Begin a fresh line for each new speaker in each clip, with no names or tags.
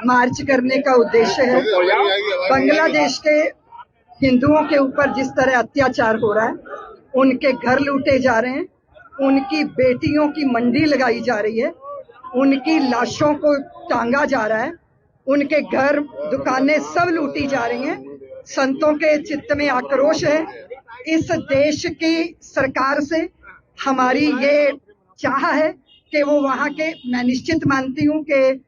मार्च करने का उद्देश्य है। बांग्लादेश के हिंदुओं के ऊपर जिस तरह अत्याचार हो रहा है, उनके घर लूटे जा रहे हैं, उनकी बेटियों की मंडी लगाई जा रही है, उनकी लाशों को टांगा जा रहा है, उनके घर दुकानें सब लूटी जा रही हैं। संतों के चित्त में आक्रोश है। इस देश की सरकार से हमारी ये चाह है कि वो वहाँ के, मैं निश्चित मानती हूँ कि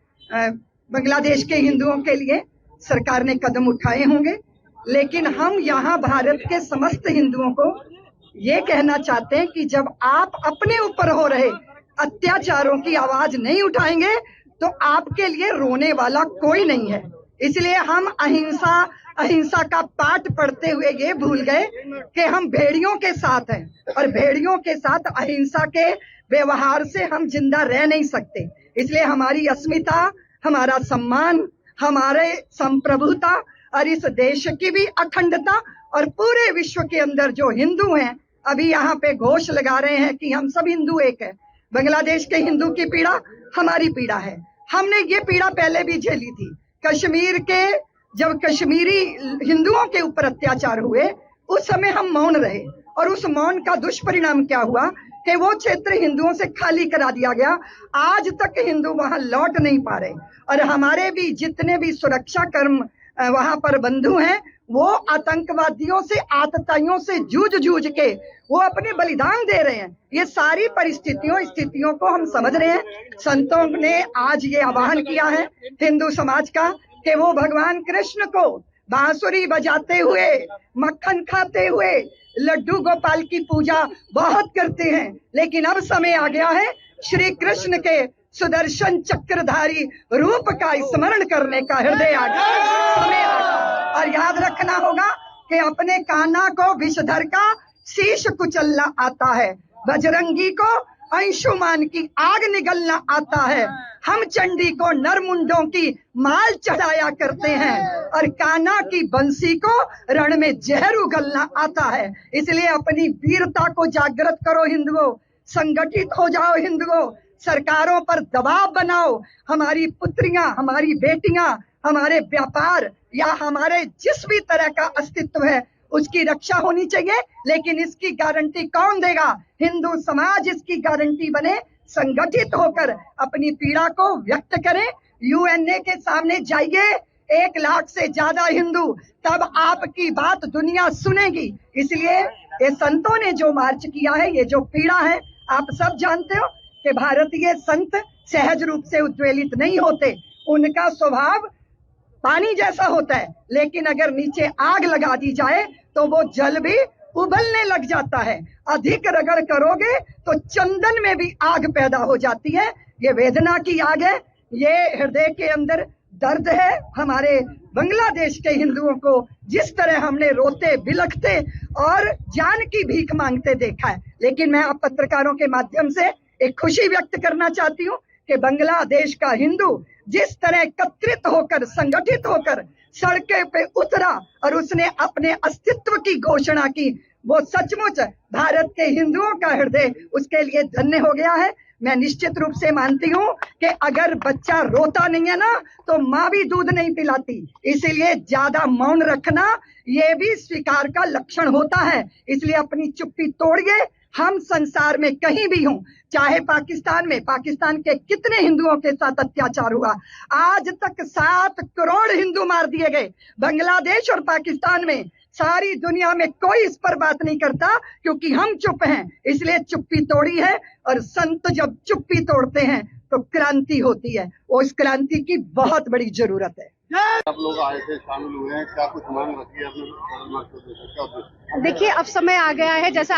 बांग्लादेश के हिंदुओं के लिए सरकार ने कदम उठाए होंगे, लेकिन हम यहाँ भारत के समस्त हिंदुओं को ये कहना चाहते हैं कि जब आप अपने ऊपर हो रहे अत्याचारों की आवाज नहीं उठाएंगे तो आपके लिए रोने वाला कोई नहीं है। इसलिए हम अहिंसा का पाठ पढ़ते हुए ये भूल गए कि हम भेड़ियों के साथ हैं, और भेड़ियों के साथ अहिंसा के व्यवहार से हम जिंदा रह नहीं सकते। इसलिए हमारी अस्मिता, हमारा सम्मान, हमारे संप्रभुता और इस देश की भी अखंडता और पूरे विश्व के अंदर जो हिंदू हैं, अभी यहाँ पे घोष लगा रहे हैं कि हम सब हिंदू एक है। बांग्लादेश के हिंदू की पीड़ा हमारी पीड़ा है। हमने ये पीड़ा पहले भी झेली थी। कश्मीर के जब कश्मीरी हिंदुओं के ऊपर अत्याचार हुए, उस समय हम मौन रहे, और उस मौन का दुष्परिणाम क्या हुआ कि वो क्षेत्र हिंदुओं से खाली करा दिया गया। आज तक हिंदू वहां लौट नहीं पा रहे, और हमारे भी जितने भी सुरक्षा कर्म वहां पर बंधु हैं, वो आतंकवादियों से, आतताइयों से जूझ के वो अपने बलिदान दे रहे हैं। ये सारी स्थितियों को हम समझ रहे हैं। संतों ने आज ये आह्वान किया है हिंदू समाज का कि वो भगवान कृष्ण को बांसुरी बजाते हुए, मक्खन खाते हुए, लड्डू गोपाल की पूजा बहुत करते हैं, लेकिन अब समय आ गया है श्री कृष्ण के सुदर्शन चक्रधारी रूप का स्मरण करने का हृदय आ गया। और याद रखना होगा कि अपने कान्हा को विषधर का शीश कुचलना आता है, बजरंगी को अंशुमान की आग निगलना आता है, हम चंडी को नरमुंडों की माल चढ़ाया करते हैं, और कान्हा की बंसी को रण में जहर उगलना आता है। इसलिए अपनी वीरता को जागृत करो हिंदुओं, संगठित हो जाओ हिंदुओं, सरकारों पर दबाव बनाओ। हमारी पुत्रियां, हमारी बेटियां, हमारे व्यापार या हमारे जिस भी तरह का अस्तित्व है उसकी रक्षा होनी चाहिए, लेकिन इसकी गारंटी कौन देगा? हिंदू समाज इसकी गारंटी बने, संगठित होकर अपनी पीड़ा को व्यक्त करें, यूएनए के सामने जाइए, 1 लाख से ज्यादा हिंदू, तब आपकी बात दुनिया सुनेगी। इसलिए ये संतों ने जो मार्च किया है, ये जो पीड़ा है, आप सब जानते हो कि भारतीय संत सहज रूप से उद्वेलित नहीं होते, उनका स्वभाव पानी जैसा होता है, लेकिन अगर नीचे आग लगा दी जाए तो वो जल भी उबलने लग जाता है। अधिक रगड़ करोगे तो चंदन में भी आग पैदा हो जाती है। ये वेदना की आग है, ये हृदय के अंदर दर्द है। हमारे बांग्लादेश के हिंदुओं को जिस तरह हमने रोते बिलखते और जान की भीख मांगते देखा है, लेकिन मैं आप पत्रकारों के माध्यम से एक खुशी व्यक्त करना चाहती हूँ कि बांग्लादेश का हिंदू जिस तरह एकत्रित होकर, संगठित होकर सड़कें पे उतरा और उसने अपने अस्तित्व की घोषणा की, वो सचमुच भारत के हिंदुओं का हृदय उसके लिए धन्य हो गया है। मैं निश्चित रूप से मानती हूँ कि अगर बच्चा रोता नहीं है ना, तो माँ भी दूध नहीं पिलाती। इसीलिए ज्यादा मौन रखना ये भी स्वीकार का लक्षण होता है। इसलिए अपनी चुप्पी तोड़िए। हम संसार में कहीं भी हों, चाहे पाकिस्तान में, पाकिस्तान के कितने हिंदुओं के साथ अत्याचार हुआ, आज तक 7 करोड़ हिंदू मार दिए गए। बांग्लादेश और पाकिस्तान में सारी दुनिया में कोई इस पर बात नहीं करता, क्योंकि हम चुप हैं। इसलिए चुप्पी तोड़ी है, और संत जब चुप्पी तोड़ते हैं तो क्रांति होती है। उस क्रांति की बहुत बड़ी जरूरत है।
आप लोग आए थे, शामिल हुए हैं, क्या कुछ मांग रखी है आपने?
देखिए, अब समय आ गया है, जैसा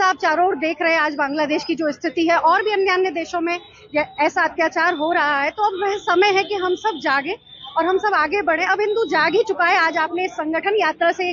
आप चारों ओर देख रहे हैं, आज बांग्लादेश की जो स्थिति है और भी अन्य देशों में ऐसा अत्याचार हो रहा है, तो अब वह समय है कि हम सब जागे और हम सब आगे बढ़े। अब हिंदू जाग ही चुका है। आज आपने इस संगठन यात्रा से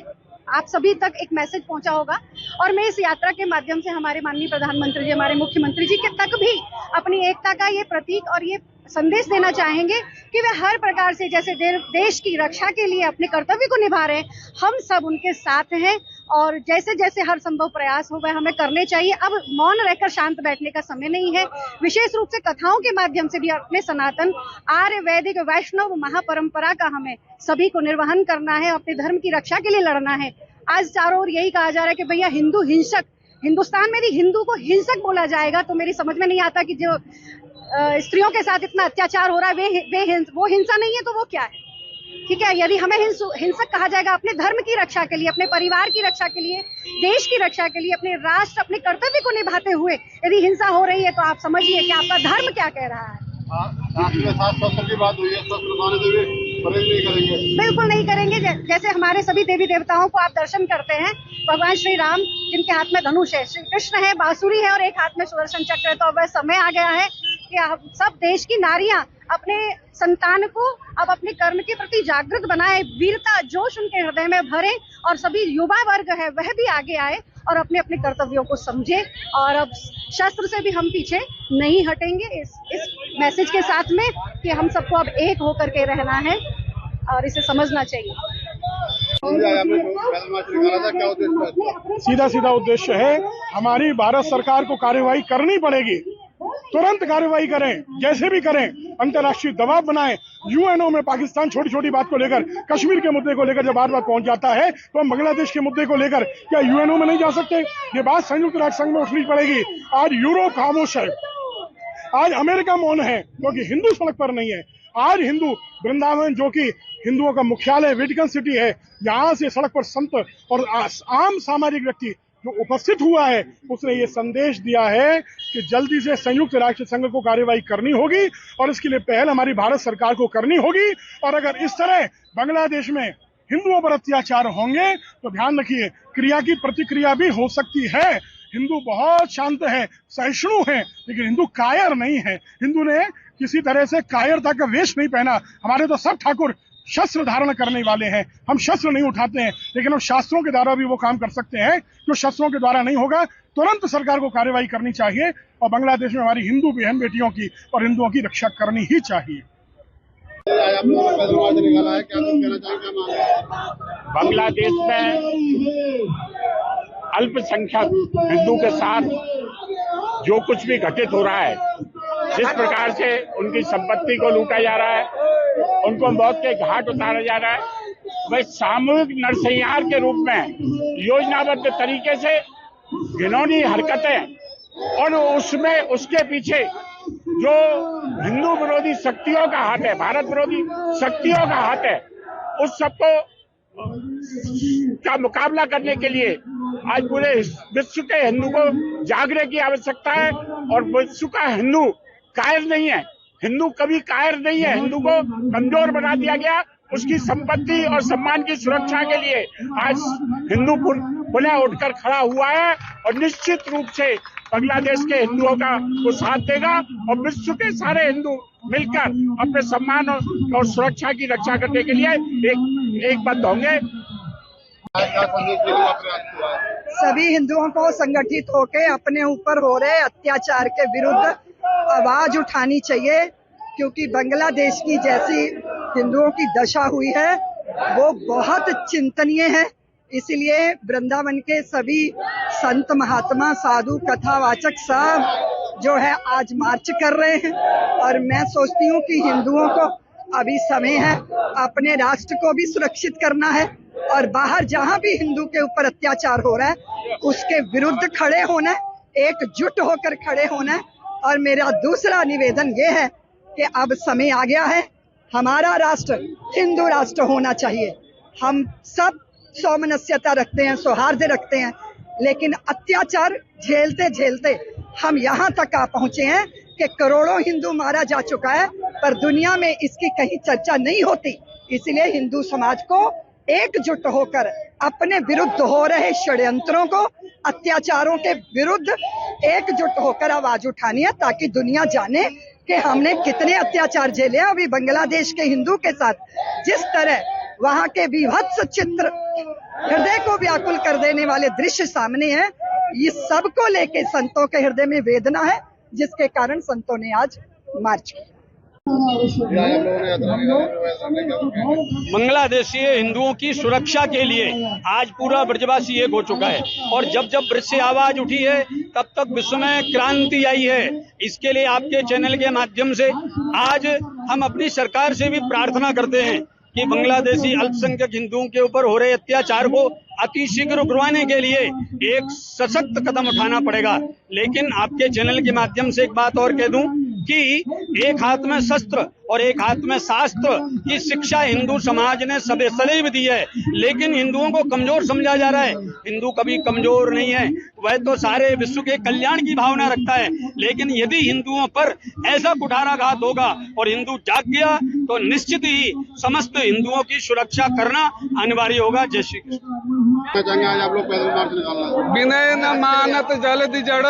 आप सभी तक एक मैसेज पहुंचा होगा, और मैं इस यात्रा के माध्यम से हमारे माननीय प्रधानमंत्री जी, हमारे मुख्यमंत्री जी के तक भी अपनी एकता का ये प्रतीक और ये संदेश देना चाहेंगे कि वे हर प्रकार से जैसे देश की रक्षा के लिए अपने कर्तव्य को निभा रहे हैं, हम सब उनके साथ हैं। और जैसे जैसे हर संभव प्रयास हो वह हमें करने चाहिए। अब मौन रहकर शांत बैठने का समय नहीं है। विशेष रूप से कथाओं के माध्यम से भी अपने सनातन आर्य वैदिक वैष्णव महापरंपरा का हमें सभी को निर्वहन करना है, अपने धर्म की रक्षा के लिए लड़ना है। आज चारों ओर यही कहा जा रहा है कि भैया हिंदू हिंसक, हिंदुस्तान में यदि हिंदू को हिंसक बोला जाएगा तो मेरी समझ में नहीं आता कि जो स्त्रियों के साथ इतना अत्याचार हो रहा है वो हिंसा नहीं है तो वो क्या है। ठीक है, यदि हमें हिंसक कहा जाएगा अपने धर्म की रक्षा के लिए, अपने परिवार की रक्षा के लिए, देश की रक्षा के लिए, अपने राष्ट्र, अपने कर्तव्य को निभाते हुए यदि हिंसा हो रही है तो आप समझिए कि आपका धर्म क्या कह रहा है।
आपके साथ शस्त्र की बात हुई है, शस्त्र उठाने देंगे, परहेज नहीं करेंगे?
बिल्कुल नहीं करेंगे। जैसे हमारे सभी देवी देवताओं को आप दर्शन करते हैं, भगवान श्री राम जिनके हाथ में धनुष है, श्री कृष्ण है, बांसुरी है और एक हाथ में सुदर्शन चक्र है। तो अब वह समय आ गया है कि हम सब देश की नारियां अपने संतान को अब अपने कर्म के प्रति जागृत बनाए, वीरता जोश उनके हृदय में भरे और सभी युवा वर्ग है वह भी आगे आए और अपने अपने कर्तव्यों को समझे। और अब शस्त्र से भी हम पीछे नहीं हटेंगे इस मैसेज के साथ में कि हम सबको अब एक होकर के रहना है और इसे समझना चाहिए।
सीधा सीधा उद्देश्य है, हमारी भारत सरकार को कार्यवाही करनी पड़ेगी, तुरंत कार्यवाही करें, जैसे भी करें, अंतर्राष्ट्रीय दबाव बनाएं। यूएनओ में पाकिस्तान छोटी छोटी बात को लेकर, कश्मीर के मुद्दे को लेकर जब बार बार पहुंच जाता है तो हम बांग्लादेश के मुद्दे को लेकर क्या यूएनओ में नहीं जा सकते? ये बात संयुक्त राष्ट्र संघ में उठनी पड़ेगी। आज यूरोप खामोश है, आज अमेरिका मौन है क्योंकि हिंदू सड़क पर नहीं है। आज हिंदू वृंदावन जो कि हिंदुओं का मुख्यालय वेटिकन सिटी है, यहाँ से सड़क पर संत और आम सामाजिक व्यक्ति जो उपस्थित हुआ है उसने ये संदेश दिया है कि जल्दी से संयुक्त राष्ट्र संघ को कार्यवाही करनी होगी और इसके लिए पहल हमारी भारत सरकार को करनी होगी। और अगर इस तरह बांग्लादेश में हिंदुओं पर अत्याचार होंगे तो ध्यान रखिए क्रिया की प्रतिक्रिया भी हो सकती है। हिंदू बहुत शांत है, सहिष्णु है, लेकिन हिंदू कायर नहीं है। हिंदू ने किसी तरह से कायरता का वेश नहीं पहना। हमारे तो सब ठाकुर शस्त्र धारण करने वाले हैं, हम शस्त्र नहीं उठाते हैं, लेकिन हम शास्त्रों के द्वारा भी वो काम कर सकते हैं जो शस्त्रों के द्वारा नहीं होगा। तुरंत सरकार को कार्यवाही करनी चाहिए और बांग्लादेश में हमारी हिंदू बहन बेटियों की और हिंदुओं की रक्षा करनी ही चाहिए।
बांग्लादेश में अल्पसंख्यक हिंदू के साथ जो कुछ भी घटित हो रहा है, जिस प्रकार से उनकी संपत्ति को लूटा जा रहा है, उनको मौत के घाट उतारा जा रहा है, वह सामूहिक नरसंहार के रूप में योजनाबद्ध तरीके से घिनौनी हरकतें और उसमें उसके पीछे जो हिंदू विरोधी शक्तियों का हाथ है, भारत विरोधी शक्तियों का हाथ है, उस सबको का मुकाबला करने के लिए आज पूरे विश्व के हिंदू को जागने की आवश्यकता है। और विश्व का हिंदू कायर नहीं है, हिंदू कभी कायर नहीं है। हिंदू को कमजोर बना दिया गया, उसकी संपत्ति और सम्मान की सुरक्षा के लिए आज हिंदू पुनः उठकर खड़ा हुआ है और निश्चित रूप से बांग्लादेश के हिंदुओं का वो साथ देगा और विश्व के सारे हिंदू मिलकर अपने सम्मान और सुरक्षा की रक्षा करने के लिए एकबद्ध होंगे।
सभी हिंदुओं को संगठित होकर अपने ऊपर हो रहे अत्याचार के विरुद्ध आवाज उठानी चाहिए, क्योंकि बांग्लादेश की जैसी हिंदुओं की दशा हुई है वो बहुत चिंतनीय है। इसलिए वृंदावन के सभी संत महात्मा साधु कथावाचक सब जो है आज मार्च कर रहे हैं और मैं सोचती हूँ कि हिंदुओं को अभी समय है अपने राष्ट्र को भी सुरक्षित करना है और बाहर जहाँ भी हिंदू के ऊपर अत्याचार हो रहा है उसके विरुद्ध खड़े होना है, एकजुट होकर खड़े होना है। और मेरा दूसरा निवेदन ये है कि अब समय आ गया है, हमारा राष्ट्र हिंदू राष्ट्र होना चाहिए। हम सब सौमनस्यता रखते हैं, सौहार्द रखते हैं, लेकिन अत्याचार झेलते झेलते हम यहाँ तक आ पहुंचे हैं कि करोड़ों हिंदू मारा जा चुका है, पर दुनिया में इसकी कहीं चर्चा नहीं होती। इसलिए हिंदू समाज को एकजुट होकर अपने विरुद्ध हो रहे षड्यंत्रों को, अत्याचारों के विरुद्ध एकजुट होकर आवाज उठानी है, ताकि दुनिया जाने कि हमने कितने अत्याचार झेले हैं। अभी बांग्लादेश के हिंदू के साथ जिस तरह वहां के विभत्स चित्र, हृदय को व्याकुल कर देने वाले दृश्य सामने हैं, ये सबको लेके संतों के हृदय में वेदना है, जिसके कारण संतों ने आज मार्च किया।
बांग्लादेशी हिंदुओं की सुरक्षा के लिए आज पूरा ब्रजवासी एक हो चुका है और जब जब ब्रज से आवाज उठी है तब तक विश्व में क्रांति आई है। इसके लिए आपके चैनल के माध्यम से आज हम अपनी सरकार से भी प्रार्थना करते हैं कि बांग्लादेशी अल्पसंख्यक हिंदुओं के ऊपर हो रहे अत्याचार को अतिशीघ्र रुकवाने के लिए एक सशक्त कदम उठाना पड़ेगा। लेकिन आपके चैनल के माध्यम से एक बात और कह दूं कि एक हाथ में शस्त्र और एक हाथ में शास्त्र की शिक्षा हिंदू समाज ने सदैव दी है, लेकिन हिंदुओं को कमजोर समझा जा रहा है। हिंदू कभी कमजोर नहीं है, वह तो सारे विश्व के कल्याण की भावना रखता है। लेकिन यदि हिंदुओं पर ऐसा कुठाराघात होगा और हिंदू जाग गया तो निश्चित ही समस्त हिंदुओं की सुरक्षा करना अनिवार्य होगा। जय श्री कृष्ण।
आज आप लोग पैदल मार्च निकाल रहे हैं।
विनय न मानत जलधि जड़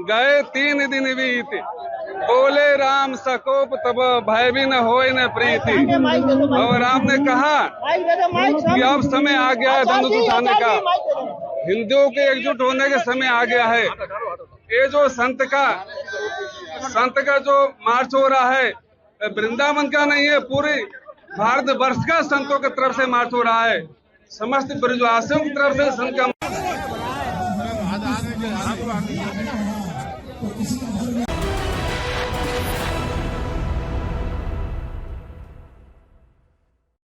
गए 3 दिन बीत, बोले राम सकोप तब भय भी न होए न प्रीति। और राम ने कहा कि अब समय आ गया है धनुष उठाने का, हिंदुओं के एकजुट होने का समय आ गया है। ये जो संत का जो मार्च हो रहा है वृंदावन का नहीं है, पूरे भारतवर्ष का संतों की तरफ से मार्च हो रहा है। समस्त ब्रजवासियों की तरफ से संत का